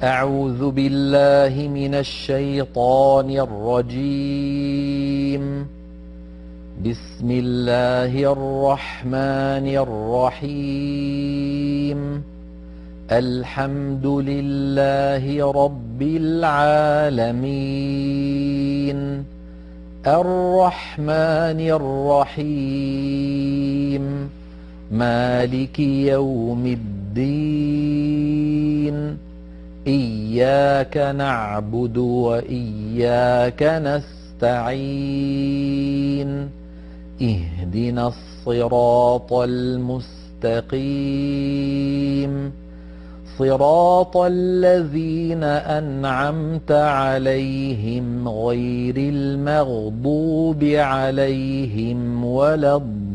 أعوذ بالله من الشيطان الرجيم. بسم الله الرحمن الرحيم. الحمد لله رب العالمين. الرحمن الرحيم. مالك يوم الدين. إياك نعبد وإياك نستعين. اهدنا الصراط المستقيم. صراط الذين أنعمت عليهم غير المغضوب عليهم ولا الضالين.